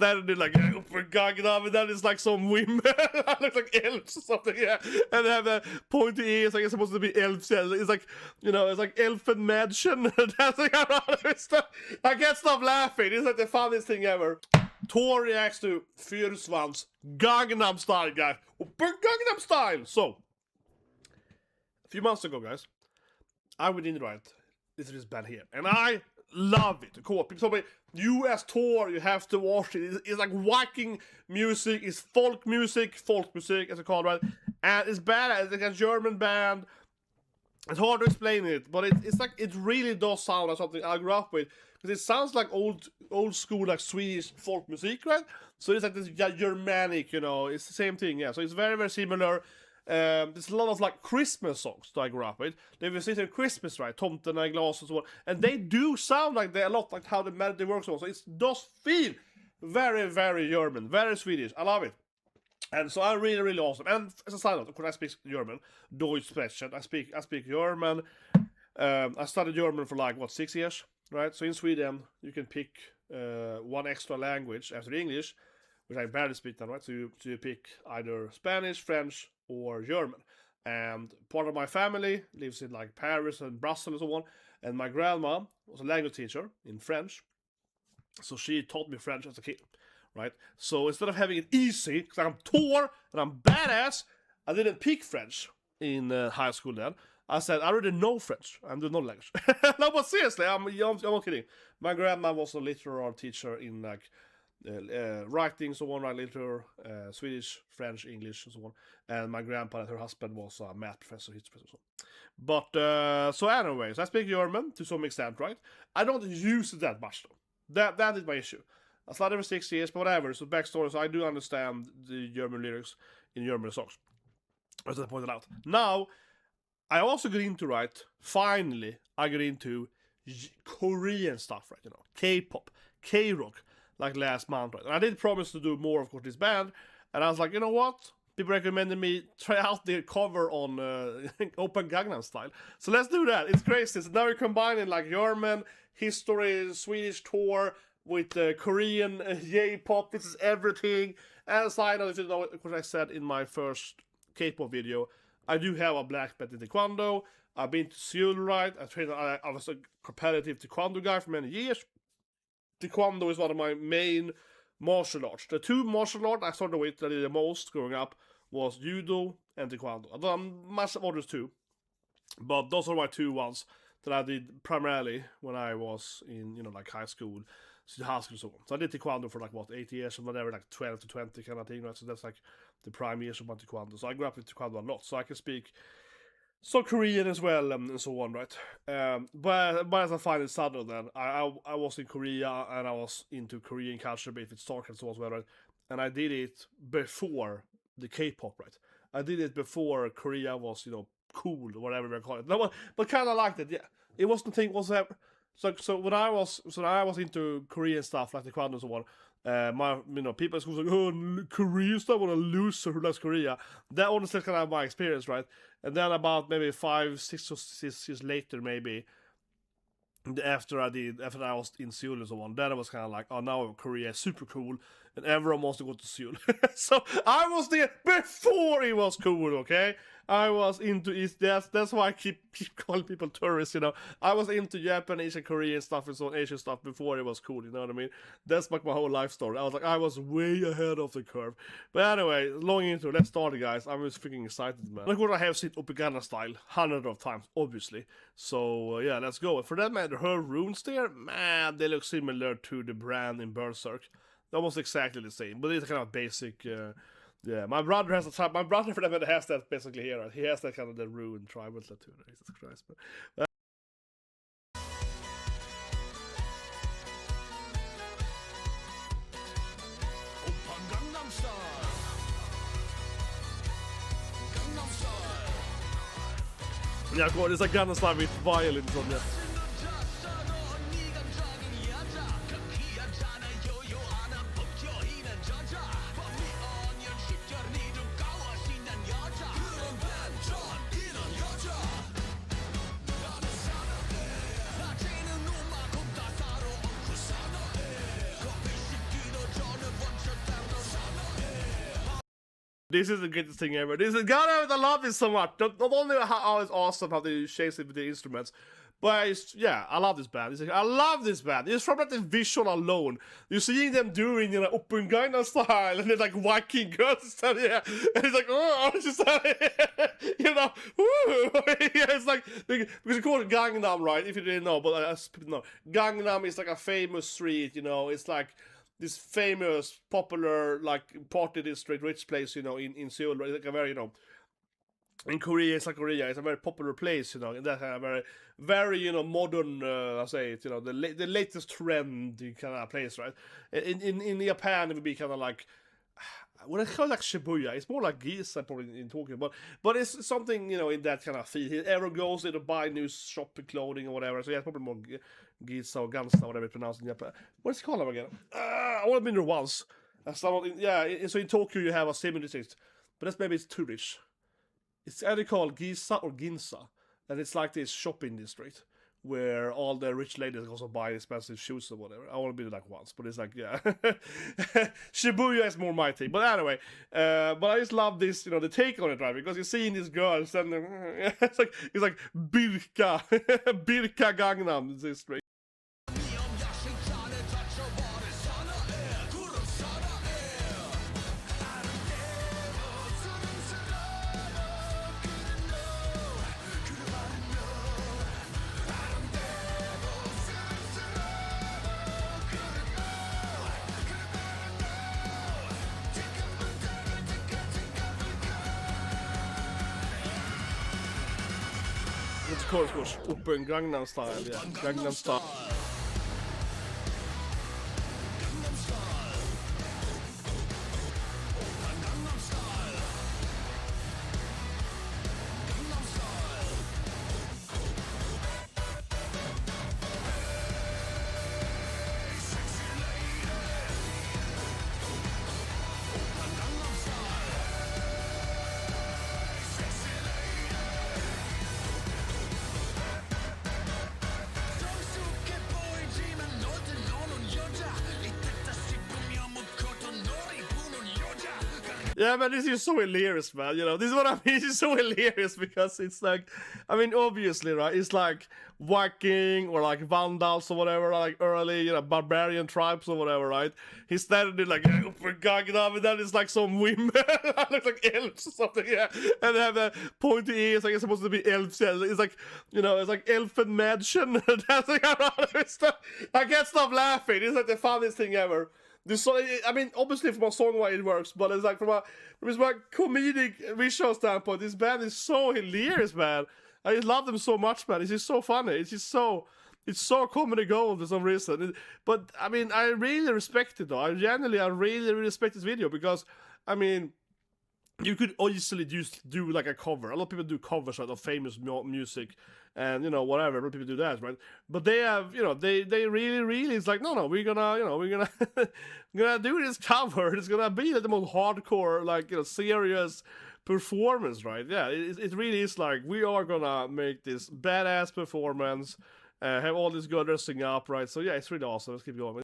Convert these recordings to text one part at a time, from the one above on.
standing like for Gangnam, and then it's like some women, looks like elves or something, yeah. And they have the pointy ears, like it's supposed to be elves. It's like, you know, it's like elfen mansion dancing around and stuff. I can't stop laughing. It's like the funniest thing ever. Thor reacts to FEUERSCHWANZ Gangnam Style, guys. Gangnam Style. So, a few months ago, guys, I went in right. This is this band here, and I love it. Cool. People told me, you as Thor, you have to watch it. It's like Viking music, it's folk music as I call it, right? And it's badass. It's like a German band. It's hard to explain it, but it's like, it really does sound like something I grew up with. Because it sounds like old school, like Swedish folk music, right? So it's like this Germanic, you know, it's the same thing, yeah. So it's very, very similar. There's a lot of like Christmas songs that I grew up with. They were sitting Christmas, right? Tomten and Glas and so on. And they do sound like they're a lot like how the melody works also. It does feel very, very German, very Swedish. I love it. And so I'm really, really awesome. And as a side note, of course, I speak German. Deutsch sprechen. I speak German. I studied German for like, 6 years, right? So in Sweden, you can pick one extra language after English, which I barely speak now, right? So you pick either Spanish, French, or German. And part of my family lives in like Paris and Brussels and so on. And my grandma was a language teacher in French. So she taught me French as a kid, right? So instead of having it easy, because I'm Thor and I'm badass, I didn't pick French in high school then. I said, I already know French. I'm doing no language. No, but seriously, I'm not kidding. My grandma was a literary teacher in like writing, so on, right, literature, Swedish, French, English, and so on. And my grandpa and her husband was a math professor, history professor. But so anyways, I speak German to some extent, right? I don't use it that much though. That is my issue. I studied for 6 years, but whatever. So backstory, so I do understand the German lyrics in German songs, as I pointed out. Now, I also get into, right, finally, I get into Korean stuff, right, you know, K-pop, K-rock, like last month, right? And I did promise to do more, of course, this band, and I was like, you know what? People recommended me try out their cover on Open Gangnam Style. So let's do that. It's crazy. So now we're combining like German, history, Swedish Thor with Korean J-pop. This is everything. And as I know, if you know what I said in my first Kpop video, I do have a black belt in Taekwondo. I've been to Seoul, right? I was a competitive Taekwondo guy for many years. Taekwondo is one of my main martial arts. The two martial arts I started with that I did the most growing up was Judo and Taekwondo. I've done much of others too, but those are my two ones that I did primarily when I was in, you know, like high school, and so on. So I did Taekwondo for like 8 years or whatever, like 12 to 20 kind of thing, right? So that's like the prime years of my Taekwondo. So I grew up with Taekwondo a lot, so I can speak some Korean as well, and so on, right? But as I find it subtle, then I was in Korea and I was into Korean culture, but it's Stark and so on as well, right? And I did it before the K-pop, right? I did it before Korea was, you know, cool or whatever we call it. No, but kind of liked it, yeah. It wasn't the thing whatsoever. So when I was into Korean stuff like Taekwondo and so on, my, you know, people at school was like, oh, Korean stuff, what a loser who loves Korea. That honestly kind of my experience, right? And then about maybe 6 years later, maybe after I was in Seoul and so on, then I was kind of like, oh, now Korea is super cool and everyone wants to go to Seoul. So I was there before it was cool, okay? I was into it. That's why I keep calling people tourists, you know. I was into Japanese and Korean stuff and so on, Asian stuff before it was cool, you know what I mean? That's like my whole life story. I was way ahead of the curve. But anyway, long intro, let's start it, guys. I'm just freaking excited, man. Like what I have seen Open Gangnam Style hundreds of times, obviously. So yeah, let's go. And for that matter, her runes there, man, they look similar to the brand in Berserk. Almost exactly the same, but it's kind of basic. Yeah, my brother has my brother for that matter has that basically here. Right? He has that kind of the rune tribal tattoo. Jesus Christ! But, yeah, it's like Gangnam Style with violins on it. This is the greatest thing ever. This is God, I love this so much. Not only how it's awesome how they chase it with the instruments, but yeah, I love this band. I love this band. It's from like the visual alone. You're seeing them doing, you know, open Gangnam Style, and they're like Viking girls and stuff, yeah. And it's like, oh, it's just you know, woo. Yeah, it's like because you call it Gangnam, right? If you didn't know, but as people know, Gangnam is like a famous street. You know, it's like this famous, popular, like party district, rich place, you know, in Seoul, right? Like a very, you know, in Korea, it's like Korea, it's a very popular place, you know, and that kind of very, very, you know, modern, I say it, you know, the latest trend kind of place, right? In Japan, it would be kind of like, what I call like Shibuya. It's more like Giza probably in Tokyo, but it's something, you know, in that kind of feel. He ever goes there to buy new shopping clothing or whatever, so yeah, probably more Giza or Gansa, whatever it's pronounced in Japan. What's it called again? I only been there once. So in Tokyo you have a semi-district, but that's maybe it's too rich. It's either called Giza or Ginza, and it's like this shopping district where all the rich ladies also buy expensive shoes or whatever. I want to be there like once, but it's like, yeah. Shibuya is more my thing. But anyway, but I just love this, you know, the take on it, right? Because you're seeing these girls and it's like Birka, Birka Gangnam district. Of course, open Gangnam Style, yeah, Gangnam Style. Yeah, man, this is so hilarious, man. You know, this is what I mean. It's so hilarious because it's like, I mean, obviously, right? It's like Viking or like Vandals or whatever, like early, you know, barbarian tribes or whatever, right? He's standing there like, for Gangnam, and then it's like some women, looks like elves or something, yeah. And they have the pointy ears, like it's supposed to be elves. It's like, you know, it's like elfen mansion dancing around. I can't stop laughing. It's like the funniest thing ever. This song, I mean, obviously from a songwriting it works, but it's like from a comedic visual standpoint, this band is so hilarious, man. I just love them so much, man. It's just so funny. It's so comedy gold for some reason. But I mean, I really respect it though. I really respect this video because, I mean, you could easily just do like a cover. A lot of people do covers, right, of famous music, and you know, whatever. A lot of people do that, right? But they have, you know, they really, it's like, no, we're gonna gonna do this cover. It's gonna be like the most hardcore, like, you know, serious performance, right? Yeah, it really is like, we are gonna make this badass performance, have all this good dressing up, right? So yeah, it's really awesome. Let's keep going.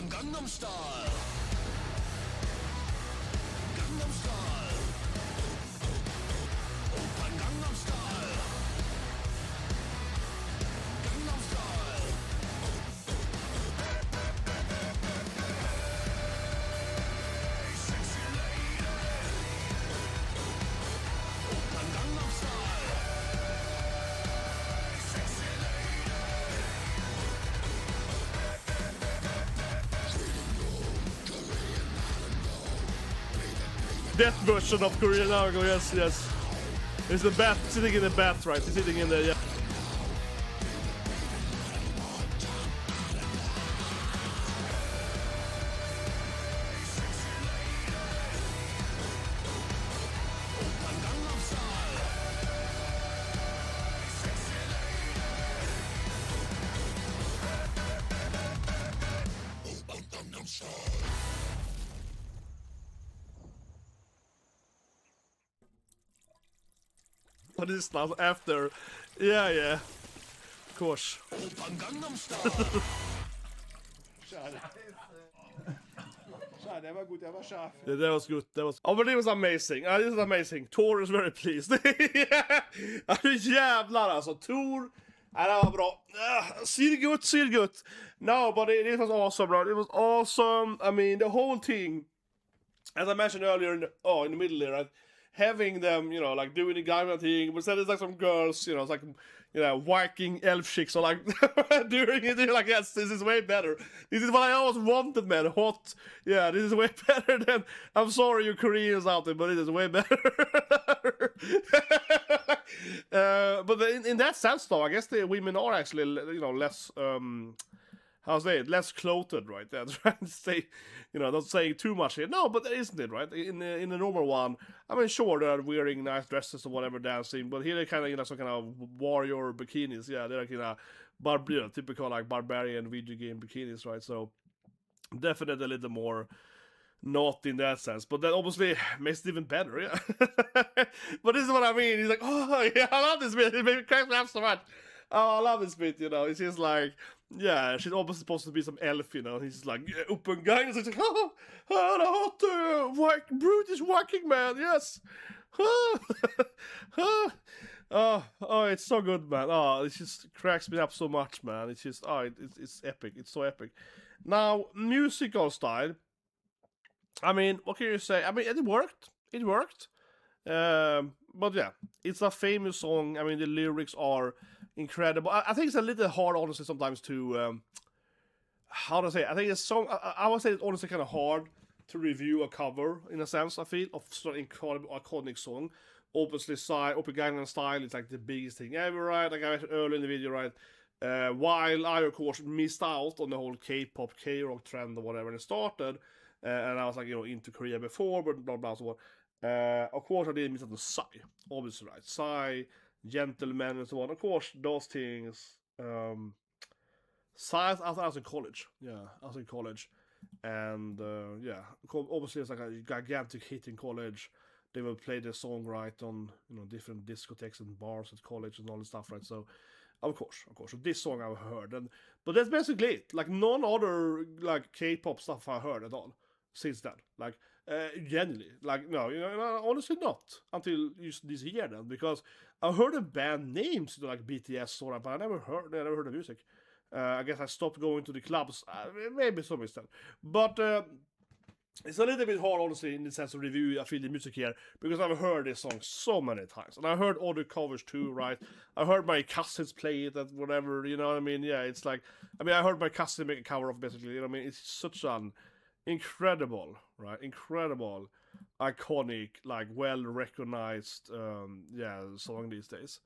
Gangnam Style. Gangnam Style. Open Gangnam Style. Gangnam Style. Hey, sexy lady. Open Gangnam Style. Hey, sexy lady. that version of Korean argo. Yes, yes. It's the bat sitting in the bat, right? He's sitting in there. Yeah. But this now after, yeah, of course. Gangnam Style. Det var gut, det var scharf. Yeah, that was good. That was. Oh, but it was amazing. This is amazing. Thor is very pleased. Jävlar alltså. Thor. Det var bra. Ser gott. No, but it was awesome, bro. It was awesome. I mean, the whole thing, as I mentioned earlier in the middle there, right? Having them, you know, like doing the Gangnam thing, but then it's like some girls, you know, it's like, you know, Viking ELVE chicks are like doing it. You're like, yes, this is way better. This is what I always wanted, man. Hot. Yeah, this is way better than. I'm sorry, you Koreans out there, but it is way better. But in that sense, though, I guess the women are actually, you know, less. How say it? Less clothed, right? That's trying to say, you know, not saying too much here. No, but isn't it, right? In the normal one, I mean, sure, they're wearing nice dresses or whatever dancing, but here they kind of, you know, some kind of warrior bikinis. Yeah, they're kind of, you know, typical like barbarian video game bikinis, right? So definitely a little more not in that sense, but that obviously makes it even better. Yeah, but this is what I mean. He's like, oh yeah, I love this bit. It cracks me up so much. Oh, I love this bit, you know. It's just like, yeah, she's obviously supposed to be some elf, you know. He's like, yeah, open guy. He's like, oh, the hot, Brutish Viking man, yes. Oh, it's so good, man. Oh, it just cracks me up so much, man. It's just, it's epic. It's so epic. Now, musical style. I mean, what can you say? I mean, it worked. It worked. But yeah, it's a famous song. I mean, the lyrics are incredible. I think it's a little hard, honestly, sometimes to how to say it? I think it's so. I would say it's honestly kind of hard to review a cover in a sense. I feel of such an incredible, iconic song. Obviously, Open Gangnam Style is like the biggest thing ever, right? Like I mentioned earlier in the video, right? While I, of course, missed out on the whole K-pop, K-rock trend or whatever when it started, and I was like, you know, into Korea before, but blah blah so on. Of course, I didn't miss out on Psy, obviously, right? Psy, Gentleman, and so on. Of course, those things. Psy, I was in college. Yeah, I was in college, and yeah, obviously it's like a gigantic hit in college. They would play the song right on, you know, different discotheques and bars at college and all this stuff, right? So, of course. So this song I've heard, but that's basically it. Like none other like K-pop stuff I heard at all since then. Like genuinely, like no, you know, honestly not until this year then, because I heard the band names like BTS or, but I never heard the music. I guess I stopped going to the clubs, maybe some extent, but. It's a little bit hard, honestly, in the sense of review. I feel the music here because I've heard this song so many times, and I heard other covers too, right? I heard my cousins play it at whatever, you know what I mean? Yeah, it's like, I mean, I heard my cousin make a cover of basically, you know what I mean? It's such an incredible, right? Incredible, iconic, like well recognized, yeah, song these days.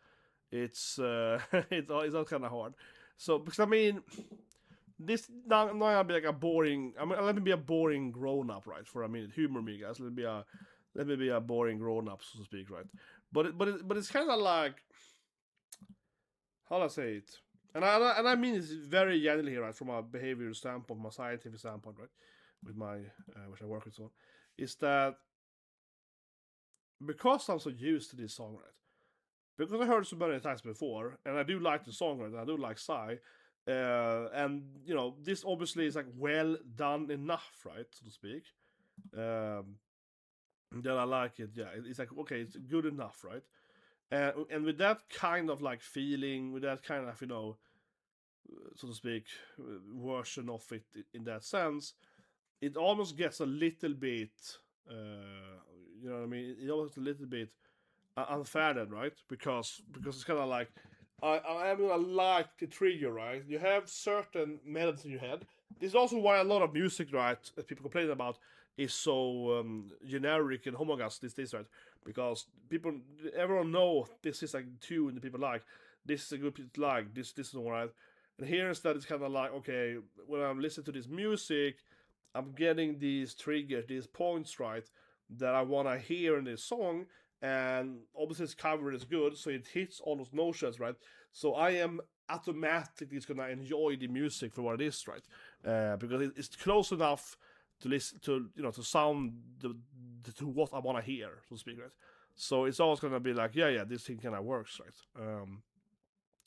It's it's all kind of hard. So because I mean. This now I'll be like a boring. I mean, let me be a boring grown up, right? For a minute, humor me, guys. Let me be a boring grown up, so to speak, right? But it's kind of like, how do I say it? And I mean it's very genuinely here, right? From a behavioral standpoint, my scientific standpoint, right? With my which I work with, so is that because I'm so used to this song, right? Because I heard it so many times before, and I do like the song, right? I do like Psy. And you know, this obviously is like well done enough, right, so to speak. Then I like it. Yeah, it's like okay, it's good enough, right? And with that kind of like feeling, with that kind of, you know, so to speak, version of it in that sense, it almost gets a little bit, you know what I mean? It almost a little bit unfair then, right? Because it's kind of like I am gonna like the trigger, right? You have certain melodies in your head. This is also why a lot of music, right, that people complain about, is so generic and homogeneous these days, right? Because everyone know this is a tune that people like. This is a good people like. This is alright. And here instead, it's kind of like, okay, when I'm listening to this music, I'm getting these triggers, these points, right, that I wanna hear in this song, and obviously its cover is good, so it hits all those notions, right? So I am automatically just gonna enjoy the music for what it is, right? Because it's close enough to listen to, to sound to what I want to hear, so to speak, right? So it's always gonna be like, yeah, this thing kind of works, right?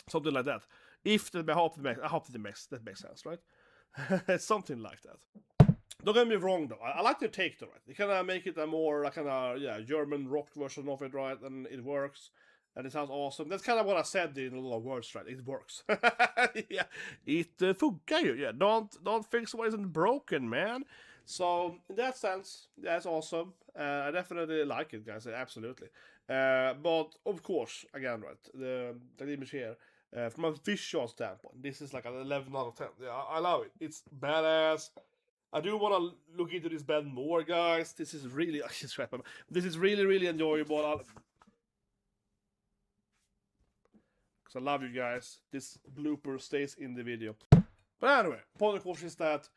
Something like that. If I hope that makes sense, right? It's something like that. Don't get me wrong though. I like the take though, right? They kind of make it a more kind of German rock version of it, right? And it works, and it sounds awesome. That's kind of what I said in a lot of words, right? It works. Yeah, it funkar ju. Yeah, don't fix what isn't broken, man. So in that sense, that's awesome. I definitely like it, guys. Absolutely. But of course, again, right? The image here. From a visual standpoint, this is like an 11 out of 10. Yeah, I love it. It's badass. I do want to look into this band more, guys. This is really, this is really, really enjoyable. Because I love you guys. This blooper stays in the video. But anyway, point of course is that,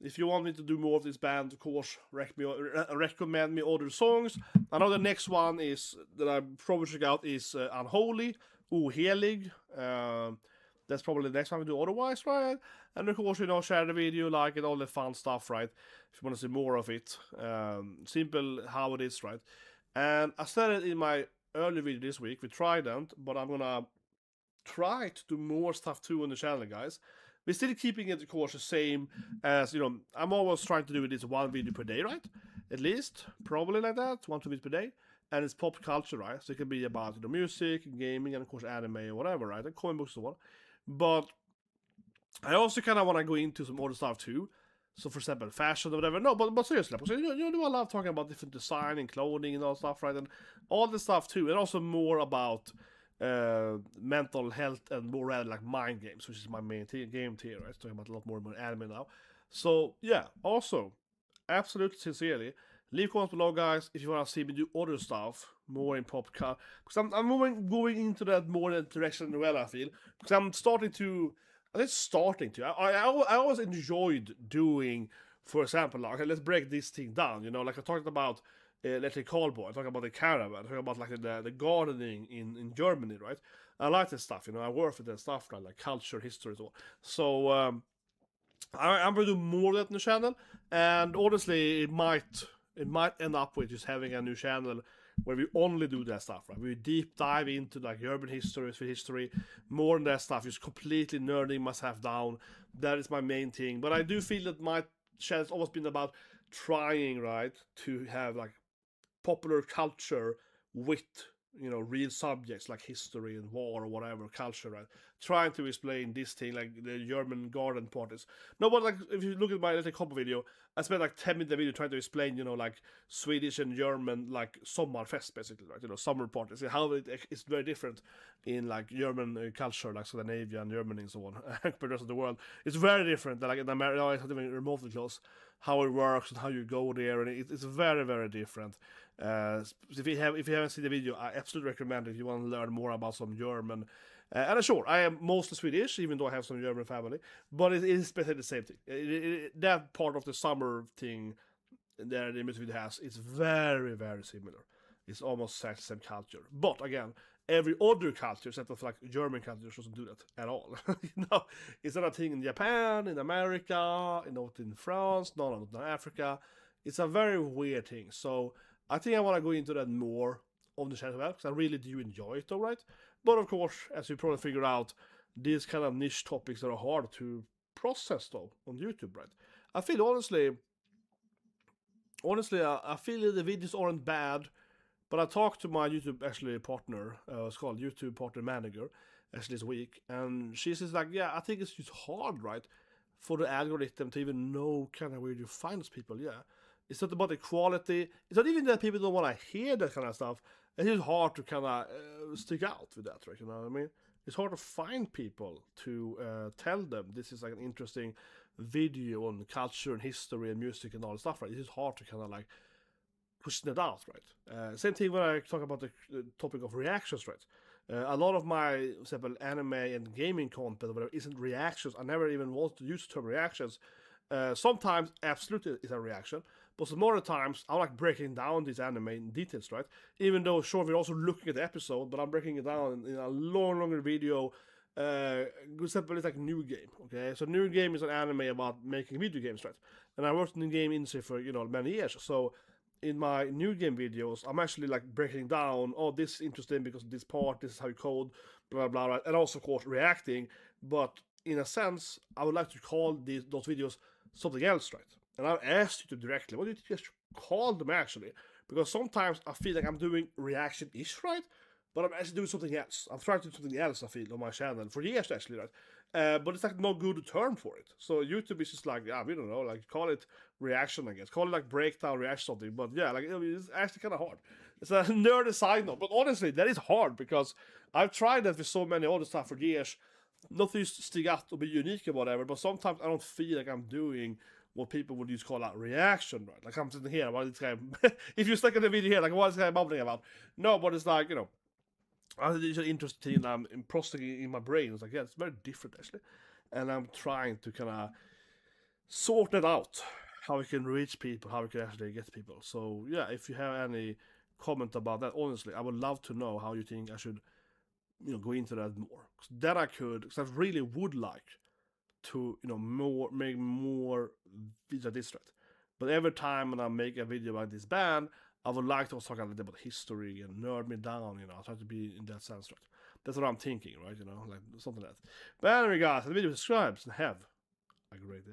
if you want me to do more of this band, of course, recommend me other songs. I know the next one is that I probably check out is Unholy, Ohelig. That's probably the next one we do otherwise, right? And of course, share the video, like it, all the fun stuff, right? If you want to see more of it. Simple how it is, right? And I said it in my early video this week with Trident, but I'm gonna try to do more stuff too on the channel, guys. We're still keeping it, of course, the same as, I'm always trying to do this one video per day, right? At least, probably like that, 1-2 videos per day. And it's pop culture, right? So it can be about music, gaming, and of course anime or whatever, right? And comic books and so on. But I also kind of want to go into some other stuff too. So for example, fashion or whatever. No, but seriously, I love talking about different design and clothing and all stuff, right? And all the stuff too. And also more about mental health and more rather like mind games, which is my main game tier, right? Talking about a lot more anime now. So yeah, also, absolutely sincerely, leave comments below, guys, if you want to see me do other stuff more in pop culture. Because I'm going into that more in the direction as well, I feel. Because I'm starting to. I always enjoyed doing, for example, like, okay, let's break this thing down. Like I talked about, let's say Callboy. I talked about the caravan. I talked about like the gardening in Germany, right? I like this stuff. I work with that stuff, right? Like culture, history, so on. So I'm gonna do more of that on the channel, and honestly, it might end up with just having a new channel where we only do that stuff, right? We deep dive into like urban history, more than that stuff, just completely nerding myself down. That is my main thing. But I do feel that my channel's always been about trying, right, to have like popular culture with real subjects like history and war or whatever culture, right? Trying to explain this thing like the German garden parties. No, but like if you look at my little Kpop video, I spent like 10 minutes video trying to explain, like Swedish and German like sommarfest basically, right? Summer parties, and how it's very different in like German culture, like Scandinavia and Germany and so on, but the rest of the world. It's very different. Like in America, it's not even remotely close. How it works and how you go there, and it's very, very different. If you haven't seen the video, I absolutely recommend it if you want to learn more about some German. And sure, I am mostly Swedish, even though I have some German family, but it is basically the same thing. That part of the summer thing that the image video has is very, very similar. It's almost the same culture. But again, every other culture, except of like German culture, doesn't do that at all. It's not a thing in Japan, in America, not in France, not in Africa. It's a very weird thing. So I think I want to go into that more on the channel because I really do enjoy it, alright? But of course, as you probably figured out, these kind of niche topics are hard to process though on YouTube, right? I feel honestly, I feel the videos aren't bad, but I talked to my YouTube partner, it's called YouTube Partner Manager, actually this week, and she says like, yeah, I think it's just hard, right, for the algorithm to even know kind of where you find those people, yeah. It's not about the quality. It's not even that people don't want to hear that kind of stuff. It's just hard to kind of stick out with that, right? You know what I mean? it's hard to find people to tell them this is like an interesting video on culture and history and music and all the stuff, right? It is hard to kind of like pushing it out, right? Same thing when I talk about the topic of reactions, right? A lot of my, for example, anime and gaming content or whatever isn't reactions. I never even want to use the term reactions. Sometimes, absolutely, it's a reaction, but some other times, I'm like breaking down this anime in details, right? Even though, sure, we're also looking at the episode, but I'm breaking it down in a longer video. Good example is like New Game, okay? So New Game is an anime about making video games, right? And I worked in the game industry for, many years, so in my New Game videos, I'm actually like breaking down, oh, this is interesting because of this part, this is how you code, blah, blah, right? And also, of course, reacting, but in a sense, I would like to call those videos something else, right? And I've asked you to directly, what do you just call them actually? Because sometimes I feel like I'm doing reaction-ish, right? But I'm actually doing something else. I'm trying to do something else, I feel, on my channel for years actually, right? But it's like no good term for it. So YouTube is just like, yeah, we don't know, like call it reaction, I guess. Call it like breakdown, reaction, something. But yeah, like it's actually kind of hard. It's a nerdy side note, but honestly, that is hard because I've tried that with so many other stuff for years. Nothing used to stick out or be unique or whatever, but sometimes I don't feel like I'm doing what people would use call out reaction, right? Like I'm sitting here, what is this guy? If you stick in the video here, like what is this guy babbling about? No, but it's like, it's interesting and I'm processing in my brain. It's like, yeah, it's very different actually. And I'm trying to kind of sort it out, how we can reach people, how we can actually get people. So yeah, if you have any comment about that, honestly, I would love to know how you think I should, go into that more. Then I could, because I really would like to, make more videos like this, right? But every time when I make a video about this band, I would like to also talk a little bit about history and nerd me down, I try to be in that sense, right? That's what I'm thinking, right? Like something like that. But anyway, guys, the video subscribes and have a great day.